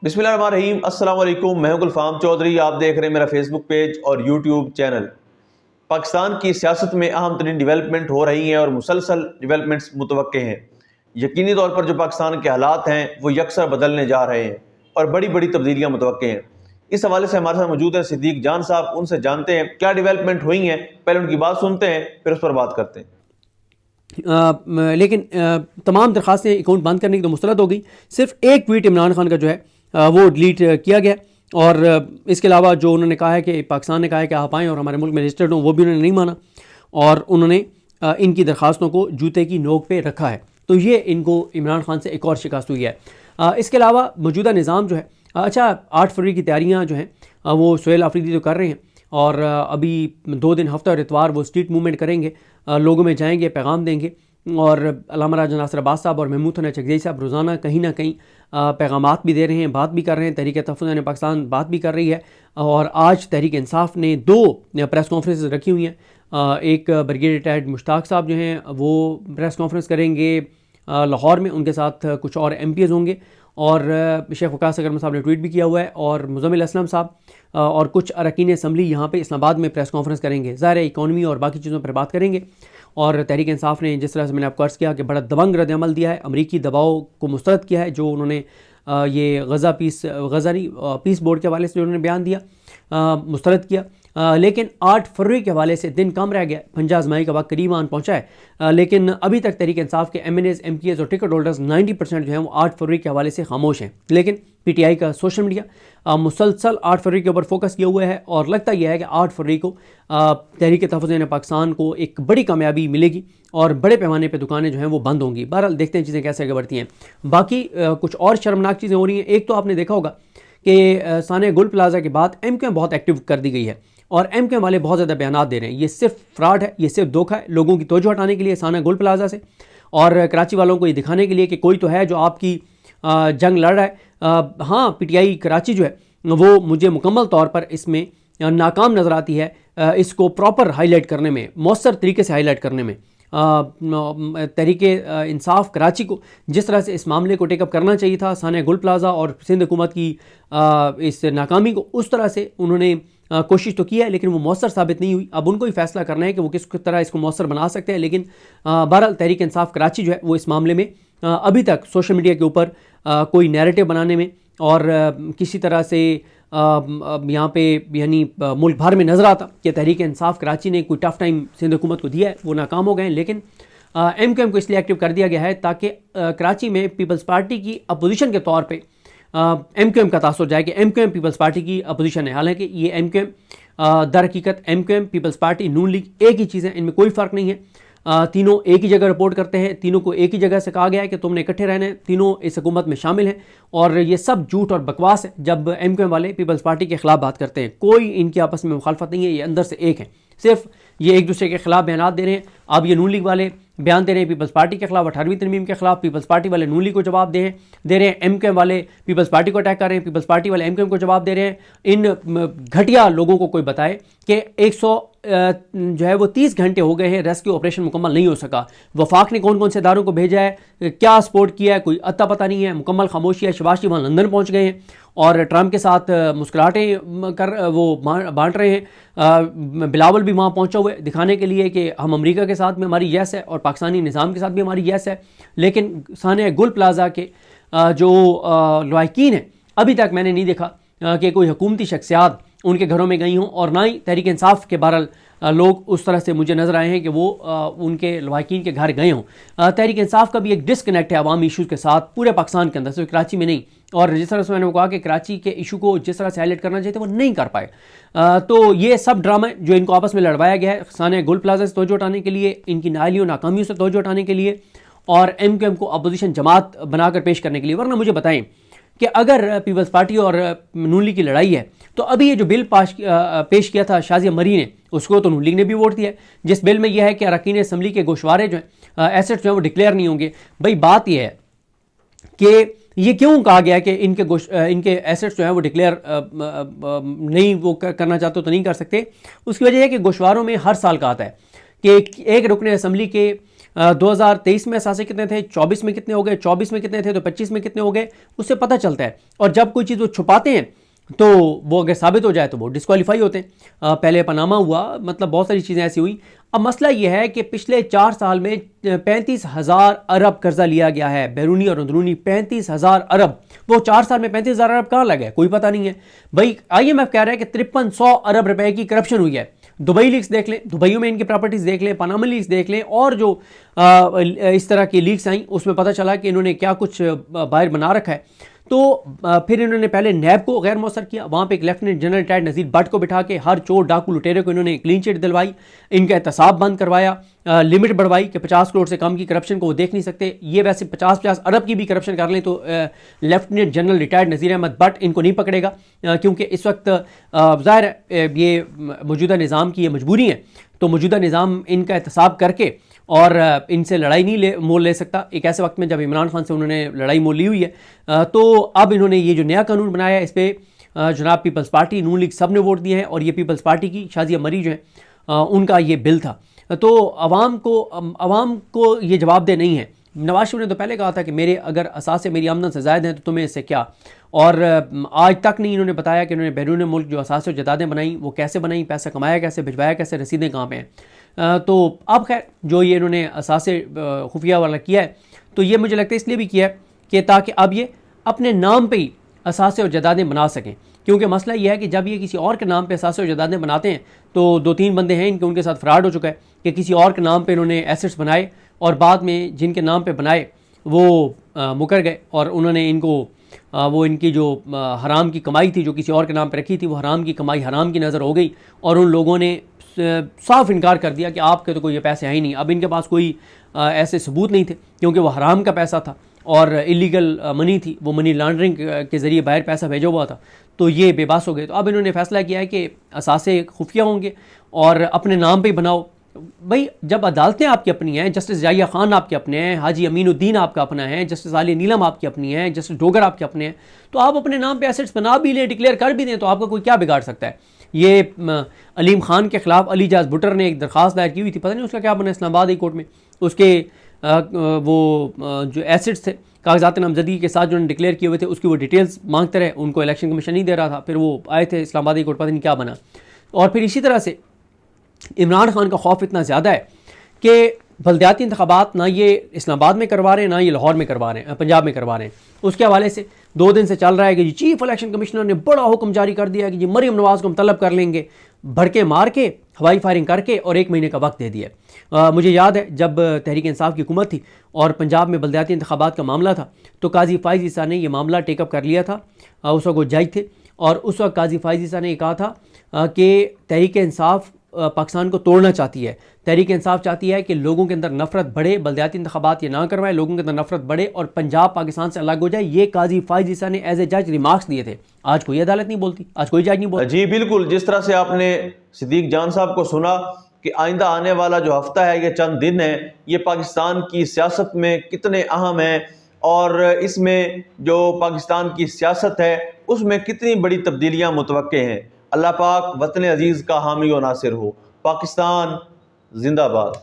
बिस्मिल्लाहिर्रहमानिर्रहीम। अस्सलाम वालेकुम। मैं हूं गुलफाम चौधरी। आप देख रहे हैं मेरा फेसबुक पेज और यूट्यूब चैनल। पाकिस्तान की सियासत में अहम तरीन डेवलपमेंट हो रही हैं और मुसलसल डेवलपमेंट्स मुतवक्के हैं। यकीनी तौर पर जो पाकिस्तान के हालात हैं वो यकसर बदलने जा रहे हैं और बड़ी बड़ी तब्दीलियाँ मुतवक्के हैं। इस हवाले से हमारे साथ मौजूद हैं सिद्दीक जान साहब। उनसे जानते हैं क्या डेवलपमेंट हुई हैं, पहले उनकी बात सुनते हैं फिर उस पर बात करते हैं। लेकिन तमाम दरख्वास्तें अकाउंट बंद करने की तो मुस्तरद हो गई। सिर्फ एक ट्वीट इमरान खान का जो है वो डिलीट किया गया और इसके अलावा जो उन्होंने कहा है कि पाकिस्तान ने कहा है कि आप आएँ और हमारे मुल्क में रजिस्टर्ड हों, वो भी उन्होंने नहीं माना और उन्होंने इनकी दरख्वास्तों को जूते की नोक पे रखा है। तो ये इनको इमरान खान से एक और शिकस्त हुई है। इसके अलावा मौजूदा निज़ाम जो है, अच्छा 8 फरवरी की तैयारियाँ जो हैं वो सुहेल आफरीदी तो कर रहे हैं और अभी 2 दिन हफ्ता और इतवार वो स्ट्रीट मूवमेंट करेंगे, लोगों में जाएंगे, पैगाम देंगे और अल्लामा राजा नासिर अब्बास साहब और महमूद हसन चकजई साहब रोज़ाना कहीं ना कहीं पैगामात भी दे रहे हैं, बात भी कर रहे हैं। तहरीक तहफ़्फ़ुज़ पाकिस्तान बात भी कर रही है और आज तहरीक इंसाफ ने 2 प्रेस कॉन्फ्रेंस रखी हुई हैं। एक ब्रिगेडियर रिटायर्ड मुश्ताक साहब जो हैं वो प्रेस कॉन्फ्रेंस करेंगे लाहौर में, उनके साथ कुछ और MPs होंगे और शेख वकास अकरम साहब ने ट्वीट भी किया हुआ है और मुज़म्मिल असलम साहब और कुछ अरकान असम्बली यहाँ पे इस्लामाबाद में प्रेस कॉन्फ्रेंस करेंगे। ज़ाहिर है इकॉनमी और बाकी चीज़ों पर बात करेंगे। और तहरीक इंसाफ ने जिस तरह से मैंने आपको अर्ज़ किया कि बड़ा दबंग रद्द-ए-अमल दिया है, अमरीकी दबाव को मुस्तरद किया है, जो उन्होंने ये गज़ा पीस बोर्ड के हवाले से जो उन्होंने बयान दिया मुस्तरद किया। लेकिन 8 फरवरी के हवाले से दिन कम रह गया, पंजा आजमाई का वक्त करीब आन पहुँचा है, लेकिन अभी तक तहरीक इंसाफ के MNAs, MPs और टिकट होल्डर्स 90% जो हैं वो 8 फरवरी के हवाले से खामोश हैं। लेकिन PTI का सोशल मीडिया मुसलसल 8 फरवरी के ऊपर फोकस किया हुआ है और लगता यह है कि 8 फरवरी को तहरीक तहफ़्फ़ुज़ पाकिस्तान को एक बड़ी कामयाबी मिलेगी और बड़े पैमाने पर दुकानें जो हैं वो बंद होंगी। बहरहाल देखते हैं चीज़ें कैसे आगे बढ़ती हैं। बाकी कुछ और शर्मनाक चीज़ें हो रही हैं। एक तो आपने देखा होगा कि सानिया गोल्ड प्लाजा के बाद MQM बहुत एक्टिव कर दी गई है और MQM वाले बहुत ज़्यादा बयान दे रहे हैं। ये सिर्फ फ्रॉड है, ये सिर्फ धोखा है, लोगों की तवज्जो हटाने के लिए सानिया गोल्ड प्लाजा से और कराची वालों को ये दिखाने के लिए कि कोई तो है जो आपकी जंग लड़ रहा है। हाँ, PTI कराची जो है वो मुझे मुकम्मल तौर पर इसमें नाकाम नज़र आती है, इसको प्रॉपर हाईलाइट करने में, मौसर तरीके से हाईलाइट करने में। तहरीक इंसाफ कराची को जिस तरह से इस मामले को टेकअप करना चाहिए था, सानिया गोल्ड प्लाजा और सिंध हुकूमत की इस नाकामी को, उस तरह से उन्होंने कोशिश तो की है लेकिन वो मौसर साबित नहीं हुई। अब उनको ही फैसला करना है कि वो किस तरह इसको मौसर बना सकते हैं। लेकिन बहरहाल तहरीक इंसाफ कराची जो है वो इस मामले में अभी तक सोशल मीडिया के ऊपर कोई नैरेटिव बनाने में और किसी तरह से यहाँ पे यानी मुल्क भर में नज़र आता कि तहरीक इंसाफ कराची ने कोई टफ टाइम सिंध हुकूमत को दिया है, वो नाकाम हो गए हैं। लेकिन MQM को इसलिए एक्टिव कर दिया गया है ताकि कराची में पीपल्स पार्टी की अपोजिशन के तौर पे MQM का तासुर जाए कि MQM पीपल्स पार्टी की अपोजिशन है। हालांकि ये MQM दर हकीकत MQM पीपल्स पार्टी नून लीग एक ही चीज़ है, इनमें कोई फ़र्क नहीं है। तीनों एक ही जगह रिपोर्ट करते हैं, तीनों को एक ही जगह से कहा गया है कि तुमने इकट्ठे रहना है, तीनों इस हुकूमत में शामिल हैं और ये सब झूठ और बकवास है। जब MQM वाले पीपल्स पार्टी के खिलाफ बात करते हैं, कोई इनकी आपस में मुखालफत नहीं है, ये अंदर से एक है, सिर्फ ये एक दूसरे के खिलाफ बयान दे रहे हैं। अब ये नून लीग वाले बयान दे रहे हैं पीपल्स पार्टी के खिलाफ, 18वीं तरमीम के खिलाफ, पीपल्स पार्टी वाले नून लीग को जवाब दे रहे हैं, MQM वाले पीपल्स पार्टी को अटैक कर रहे हैं, पीपल्स पार्टी वाले MQM को जवाब दे रहे हैं। इन घटिया लोगों को कोई बताए कि 100 जो है वो 30 घंटे हो गए हैं, रेस्क्यू ऑपरेशन मुकम्मल नहीं हो सका। वफाक ने कौन कौन से इदारों को भेजा है, क्या सपोर्ट किया है, कोई अता पता नहीं है, मुकम्मल खामोशी है। शहबाज शरीफ वहाँ लंदन पहुँच गए हैं और ट्रंप के साथ मुस्कुराहटें कर वो बांट रहे हैं। बिलावल भी वहाँ पहुँचा हुआ है दिखाने के लिए कि हम अमेरिका के साथ में हमारी यस है और पाकिस्तानी निज़ाम के साथ भी हमारी यस है। लेकिन सानिया गोल्ड प्लाजा के जो लवाकिन हैं, अभी तक मैंने नहीं देखा कि कोई हुकूमती शख्सियात उनके घरों में गई हों और ना ही तहरीक इंसाफ के बहरहाल लोग उस तरह से मुझे नज़र आए हैं कि वो उनके लवाकिन के घर गए हों। तहरीक इंसाफ का भी एक डिस्कनेक्ट है अवामी इशूज़ के साथ पूरे पाकिस्तान के अंदर, सिर्फ कराची में नहीं। और जिस तरह से मैंने कहा कि कराची के इशू को जिस तरह से हाईलाइट करना चाहिए वो नहीं कर पाए। तो ये सब ड्रामा जो इनको आपस में लड़वाया गया है सानिया गोल्ड प्लाजा से तवज्जो हटाने के लिए, इनकी नाइलियों नाकामियों से तवज्जो हटाने के लिए और MQM को अपोजिशन जमात बनाकर पेश करने के लिए। वरना मुझे बताएं कि अगर पीपल्स पार्टी और नून लीग की लड़ाई है तो अभी ये जो बिल पेश किया था शाजिया मरी ने, उसको तो नून लीग ने भी वोट दिया, जिस बिल में यह है कि अरकान असम्बली के गोशवारे जो हैं एसेट्स जो हैं वो डिक्लेयर नहीं होंगे। भाई बात यह है कि ये क्यों कहा गया है कि इनके एसेट्स जो हैं वो डिक्लेयर नहीं वो करना चाहते तो नहीं कर सकते। उसकी वजह है कि गोशवारों में हर साल का आता है कि एक रुकने असम्बली के 2023 में असासे कितने थे, 24 में कितने हो गए, 24 में कितने थे तो 25 में कितने हो गए, उससे पता चलता है। और जब कोई चीज़ वो छुपाते हैं तो वो अगर साबित हो जाए तो वो डिस्क्वालीफाई होते हैं। पहले पनामा हुआ, मतलब बहुत सारी चीज़ें ऐसी हुई। अब मसला ये है कि पिछले 4 साल में 35,000 अरब कर्जा लिया गया है, बैरूनी और अंदरूनी 35,000 अरब। वो 4 साल में 35,000 अरब कहाँ लगे कोई पता नहीं है भाई। IMF कह रहा है कि 5300 अरब रुपए की करप्शन हुई है। दुबई लीक्स देख लें, दुबई में इनकी प्रॉपर्टीज देख लें, पनामा लीक्स देख लें, और जो इस तरह की लीक्स आई उसमें पता चला कि इन्होंने क्या कुछ बाहर बना रखा है। तो फिर इन्होंने पहले नैब को गैर मौसर किया, वहाँ पे एक लेफ्टिनेंट जनरल रिटायर्ड नज़ीर भट्ट को बिठा के हर चोर डाकू लुटेरे को इन्होंने क्लीन चिट दिलवाई, इनका एहतसाब बंद करवाया, लिमिट बढ़वाई कि 50 करोड़ से कम की करप्शन को वो देख नहीं सकते। ये वैसे 50-50 अरब की भी करप्शन कर लें तो लेफ्टिनेंट जनरल रिटायर्ड नज़ीर अहमद भट्ट इनको नहीं पकड़ेगा, क्योंकि इस वक्त ज़ाहिर ये मौजूदा निज़ाम की ये मजबूरी है। तो मौजूदा निज़ाम इनका एहतसाब करके और इनसे लड़ाई नहीं मोल ले सकता एक ऐसे वक्त में जब इमरान खान से उन्होंने लड़ाई मोल ली हुई है। तो अब इन्होंने ये जो नया कानून बनाया है इस पर जनाब पीपल्स पार्टी, नून लीग सब ने वोट दिए हैं, और ये पीपल्स पार्टी की शाजिया मरी जो है उनका ये बिल था। तो अवाम को ये जवाबदेह नहीं है। नवाज शरीफ ने तो पहले कहा था कि मेरे अगर असासे मेरी आमदन से ज़ायद हैं तो तुम्हें इससे क्या, और आज तक नहीं इन्होंने बताया कि इन्होंने बैरून मुल्क जो असासे और जदादें बनाई वो कैसे बनाई, पैसा कमाया कैसे, भिजवाया कैसे, रसीदें कहाँ पे हैं। तो अब खैर जो ये इन्होंने असासे खुफिया वाला किया है तो ये मुझे लगता है इसलिए भी किया है कि ताकि अब ये अपने नाम पे ही असासे और जदादें बना सकें। क्योंकि मसला ये है कि जब ये किसी और के नाम पे असासे और जदादें बनाते हैं तो 2-3 बंदे हैं इनके, उनके साथ फ्रॉड हो चुका है कि किसी और के नाम पे इन्होंने एसेट्स बनाए और बाद में जिनके नाम पे बनाए वो मुकर गए, और उन्होंने इनको वो इनकी जो हराम की कमाई थी जो किसी और के नाम पे रखी थी वो हराम की कमाई हराम की नज़र हो गई, और उन लोगों ने साफ इनकार कर दिया कि आपके तो कोई ये पैसे हैं ही नहीं। अब इनके पास कोई ऐसे सबूत नहीं थे क्योंकि वो हराम का पैसा था और इलीगल मनी थी, वो मनी लॉन्ड्रिंग के ज़रिए बाहर पैसा भेजा हुआ था, तो ये बेबस हो गए। तो अब इन्होंने फैसला किया है कि असासे खुफिया होंगे और अपने नाम पे ही बनाओ। भाई जब अदालतें आपकी अपनी हैं, जस्टिस जाहिया खान आपके अपने हैं, हाजी अमीनुद्दीन आपका अपना है, जस्टिस आलिया नीलम आपकी अपनी है, जस्टिस डोगर आपके अपने हैं, तो आप अपने नाम पे एसेट्स बना भी लें, डिक्लेयर कर भी दें, तो आपका कोई क्या बिगाड़ सकता है। ये अलीम खान के खिलाफ अली जाज भुट्टर ने एक दरख्वास्त दायर की हुई थी, पता नहीं उसका क्या बना इस्लामाबाद हाई कोर्ट में। उसके वो जो एसेट्स थे कागजात नामजदगी के साथ जो उन्होंने डिक्लेयर किए हुए थे उसकी वो डिटेल्स मांगते रहे, उनको इलेक्शन कमीशन नहीं दे रहा था, फिर वो आए थे इस्लामाबाद हाई कोर्ट, पता नहीं क्या बना। और फिर इसी तरह से इमरान खान का खौफ इतना ज़्यादा है कि बल्दियाती इंतखाबात ना ये इस्लामाबाद में करवा रहे हैं ना ये लाहौर में करवा रहे हैं, पंजाब में करवा रहे हैं। उसके हवाले से 2 दिन से चल रहा है कि जी चीफ इलेक्शन कमिश्नर ने बड़ा हुक्म जारी कर दिया कि जी मरीम नवाज़ को हम तलब कर लेंगे, भड़के मार के हवाई फायरिंग करके, और 1 महीने का वक्त दे दिया। मुझे याद है जब तहरीक इंसाफ की हुकूमत थी और पंजाब में बल्दियाती इंतखाबात का मामला था तो काजी फाइज़ ईसा ने यह मामला टेकअप कर लिया था। उस वक्त वो जज थे और उस वक्त काजी फाइज़ ईसा ने यह कहा था कि तहरीक इंसाफ पाकिस्तान को तोड़ना चाहती है, तहरीक इंसाफ चाहती है कि लोगों के अंदर नफरत बढ़े, बल्दियाती इंतखाबात ये ना करवाए, लोगों के अंदर नफरत बढ़े और पंजाब पाकिस्तान से अलग हो जाए। ये काजी फाइज़ ईसा ने एज ए जज रिमार्क्स दिए थे। आज कोई अदालत नहीं बोलती, आज कोई जज नहीं बोलता। जी बिल्कुल, जिस तरह से आपने सिद्दीक जान साहब को सुना कि आइंदा आने वाला जो हफ्ता है, ये चंद दिन है, ये पाकिस्तान की सियासत में कितने अहम है और इसमें जो पाकिस्तान की सियासत है उसमें कितनी बड़ी तब्दीलियाँ मुतवक्के हैं। अल्लाह पाक वतन अजीज़ का हामी और नासिर हो। पाकिस्तान जिंदाबाद।